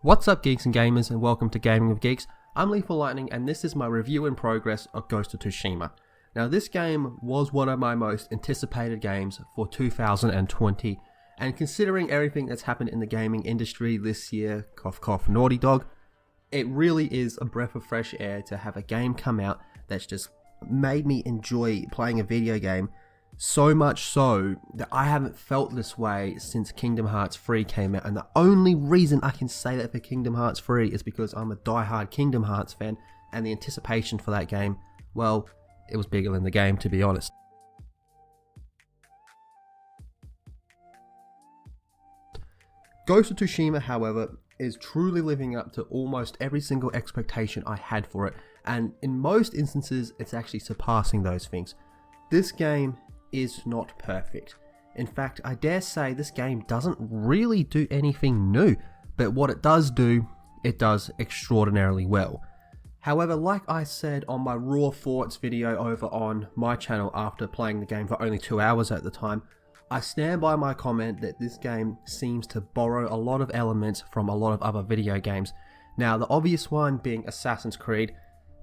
What's up, geeks and gamers, and welcome to Gaming with Geeks. I'm Lethal Lightning, and this is my review in progress of Ghost of Tsushima. Now, this game was one of my most anticipated games for 2020, and considering everything that's happened in the gaming industry this year, cough cough Naughty Dog, it really is a breath of fresh air to have a game come out that's just made me enjoy playing a video game, so much so that I haven't felt this way since Kingdom Hearts 3 came out. And the only reason I can say that for Kingdom Hearts 3 is because I'm a diehard Kingdom Hearts fan, and the anticipation for that game, well, it was bigger than the game, to be honest. Ghost of Tsushima, however, is truly living up to almost every single expectation I had for it, and in most instances it's actually surpassing those things. This game is not perfect. In fact, I dare say this game doesn't really do anything new, but what it does do, it does extraordinarily well. However, like I said on my raw thoughts video over on my channel after playing the game for only 2 hours at the time, I stand by my comment that this game seems to borrow a lot of elements from a lot of other video games. Now, the obvious one being Assassin's Creed,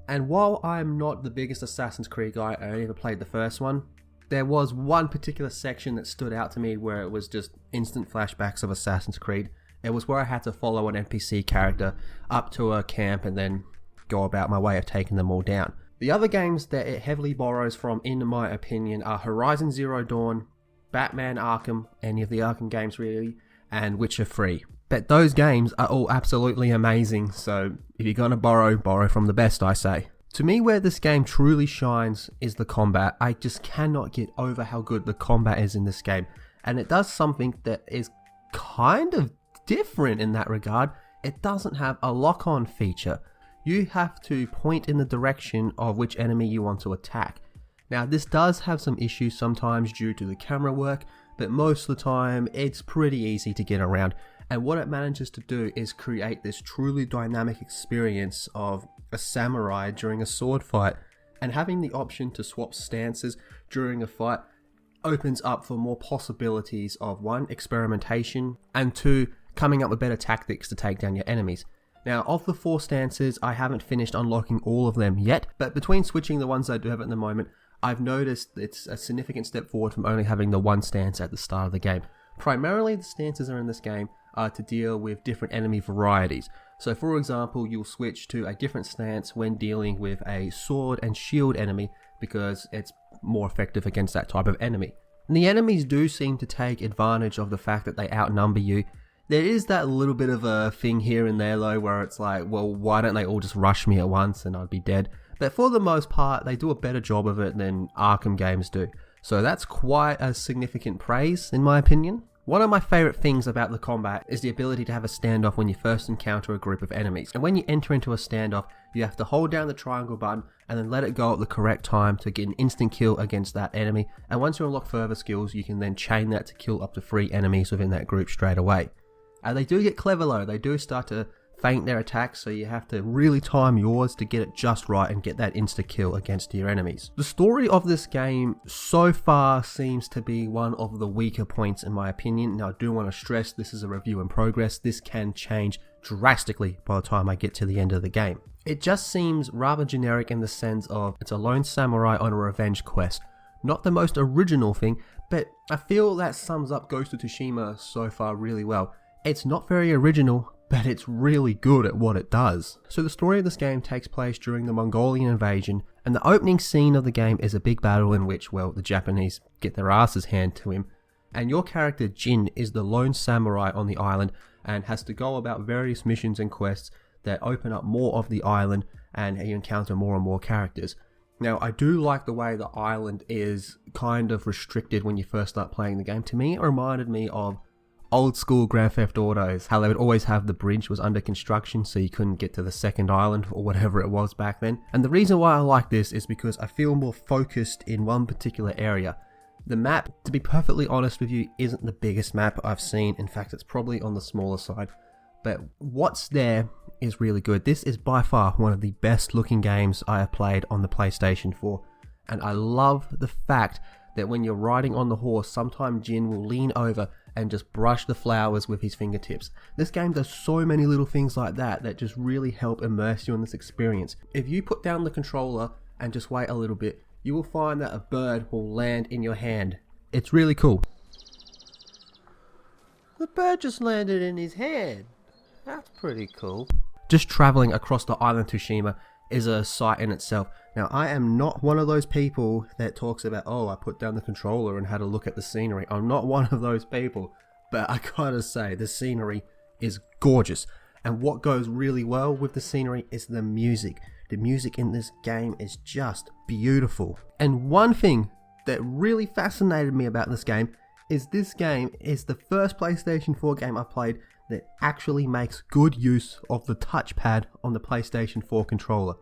and while I'm not the biggest Assassin's Creed guy, I only ever played the first one, there was one particular section that stood out to me where it was just instant flashbacks of Assassin's Creed. It was where I had to follow an NPC character up to a camp and then go about my way of taking them all down. The other games that it heavily borrows from, in my opinion, are Horizon Zero Dawn, Batman Arkham, any of the Arkham games really, and Witcher 3. But those games are all absolutely amazing, so if you're gonna borrow from the best, I say. To me, where this game truly shines is the combat. I just cannot get over how good the combat is in this game, and it does something that is kind of different in that regard. It doesn't have a lock-on feature. You have to point in the direction of which enemy you want to attack. Now, this does have some issues sometimes due to the camera work, but most of the time it's pretty easy to get around. And what it manages to do is create this truly dynamic experience of a samurai during a sword fight, and having the option to swap stances during a fight opens up for more possibilities of 1, experimentation, and 2, coming up with better tactics to take down your enemies. Now, of the 4 stances, I haven't finished unlocking all of them yet, but between switching the ones I do have at the moment, I've noticed it's a significant step forward from only having the 1 stance at the start of the game. Primarily, the stances are in this game are to deal with different enemy varieties. So for example, you'll switch to a different stance when dealing with a sword and shield enemy because it's more effective against that type of enemy. And the enemies do seem to take advantage of the fact that they outnumber you. There is that little bit of a thing here and there though where it's like, well, why don't they all just rush me at once and I'd be dead? But for the most part, they do a better job of it than Arkham games do. So that's quite a significant praise in my opinion. One of my favourite things about the combat is the ability to have a standoff when you first encounter a group of enemies. And when you enter into a standoff, you have to hold down the triangle button and then let it go at the correct time to get an instant kill against that enemy. And once you unlock further skills, you can then chain that to kill up to 3 enemies within that group straight away. And they do get clever though, they do start to feint their attacks, so you have to really time yours to get it just right and get that insta kill against your enemies. The story of this game so far seems to be one of the weaker points in my opinion. Now, I do want to stress this is a review in progress. This can change drastically by the time I get to the end of the game. It just seems rather generic in the sense of it's a lone samurai on a revenge quest. Not the most original thing, but I feel that sums up Ghost of Tsushima so far really well. It's not very original, but it's really good at what it does. So the story of this game takes place during the Mongolian invasion, and the opening scene of the game is a big battle in which, well, the Japanese get their asses handed to him, and your character Jin is the lone samurai on the island and has to go about various missions and quests that open up more of the island, and you encounter more and more characters. Now, I do like the way the island is kind of restricted when you first start playing the game. To me, it reminded me of old school Grand Theft Autos, how they would always have the bridge was under construction so you couldn't get to the second island or whatever it was back then. And the reason why I like this is because I feel more focused in one particular area. The map, to be perfectly honest with you, isn't the biggest map I've seen. In fact, it's probably on the smaller side. But what's there is really good. This is by far one of the best looking games I have played on the PlayStation 4. And I love the fact that when you're riding on the horse, sometimes Jin will lean over and just brush the flowers with his fingertips. This game does so many little things like that that just really help immerse you in this experience. If you put down the controller and just wait a little bit, you will find that a bird will land in your hand. It's really cool. The bird just landed in his hand. That's pretty cool. Just traveling across the island Tsushima is a sight in itself. Now, I am not one of those people that talks about, oh, I put down the controller and had a look at the scenery. I'm not one of those people, but I gotta say, the scenery is gorgeous. And what goes really well with the scenery is the music. The music in this game is just beautiful. And one thing that really fascinated me about this game is the first PlayStation 4 game I've played that actually makes good use of the touchpad on the PlayStation 4 controller.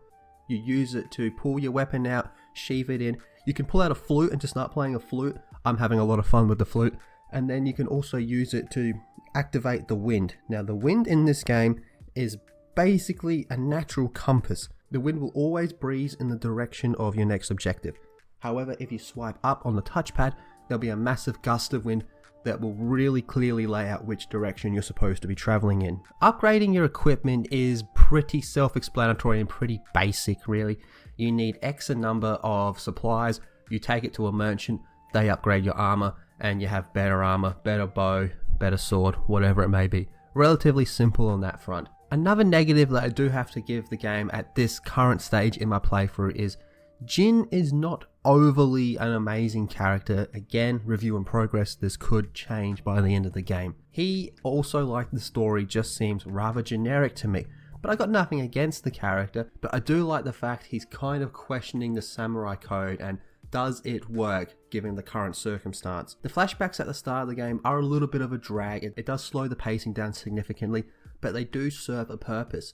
You use it to pull your weapon out, sheath it in. You can pull out a flute and just start playing a flute. I'm having a lot of fun with the flute. And then you can also use it to activate the wind. Now, the wind in this game is basically a natural compass. The wind will always breeze in the direction of your next objective. However, if you swipe up on the touchpad, there'll be a massive gust of wind that will really clearly lay out which direction you're supposed to be traveling in. Upgrading your equipment is pretty self-explanatory and pretty basic, really. You need X number of supplies, you take it to a merchant, they upgrade your armor, and you have better armor, better bow, better sword, whatever it may be. Relatively simple on that front. Another negative that I do have to give the game at this current stage in my playthrough is Jin is not overly an amazing character. Again, review in progress, this could change by the end of the game. He also, like the story, just seems rather generic to me. But I got nothing against the character, but I do like the fact he's kind of questioning the samurai code and does it work given the current circumstance. The flashbacks at the start of the game are a little bit of a drag. It does slow the pacing down significantly, but they do serve a purpose.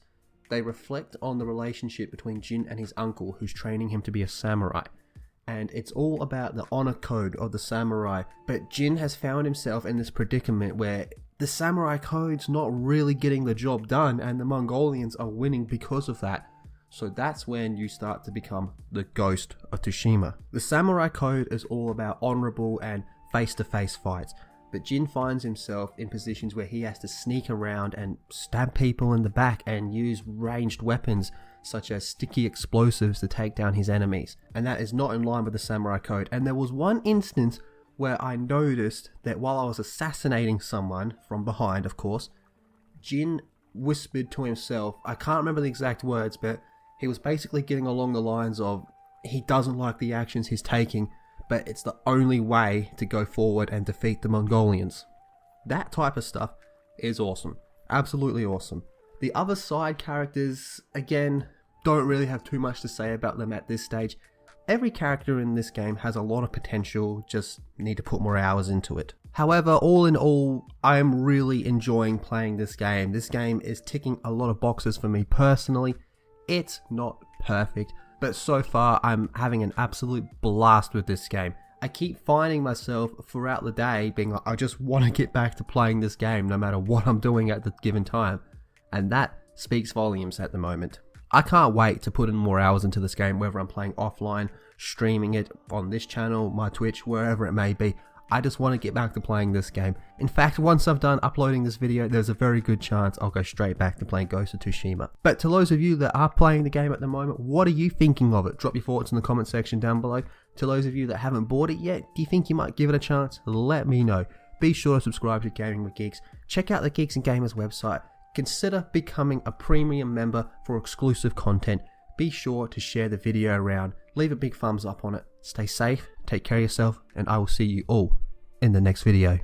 They reflect on the relationship between Jin and his uncle, who's training him to be a samurai. And it's all about the honor code of the samurai. But Jin has found himself in this predicament where the samurai code's not really getting the job done, and the Mongolians are winning because of that. So that's when you start to become the ghost of Tsushima. The samurai code is all about honorable and face-to-face fights. But Jin finds himself in positions where he has to sneak around and stab people in the back and use ranged weapons such as sticky explosives to take down his enemies. And that is not in line with the samurai code. And there was one instance where I noticed that while I was assassinating someone from behind, of course, Jin whispered to himself, I can't remember the exact words, but he was basically getting along the lines of he doesn't like the actions he's taking, but it's the only way to go forward and defeat the Mongolians. That type of stuff is awesome. Absolutely awesome. The other side characters, again, don't really have too much to say about them at this stage. Every character in this game has a lot of potential, just need to put more hours into it. However, all in all, I am really enjoying playing this game. This game is ticking a lot of boxes for me personally. It's not perfect, but so far I'm having an absolute blast with this game. I keep finding myself throughout the day being like, I just want to get back to playing this game no matter what I'm doing at the given time. And that speaks volumes at the moment. I can't wait to put in more hours into this game, whether I'm playing offline, streaming it on this channel, my Twitch, wherever it may be. I just want to get back to playing this game. In fact, once I've done uploading this video, there's a very good chance I'll go straight back to playing Ghost of Tsushima. But to those of you that are playing the game at the moment, what are you thinking of it? Drop your thoughts in the comment section down below. To those of you that haven't bought it yet, do you think you might give it a chance? Let me know. Be sure to subscribe to Gaming with Geeks. Check out the Geeks and Gamers website. Consider becoming a premium member for exclusive content. Be sure to share the video around. Leave a big thumbs up on it. Stay safe, take care of yourself, and I will see you all in the next video.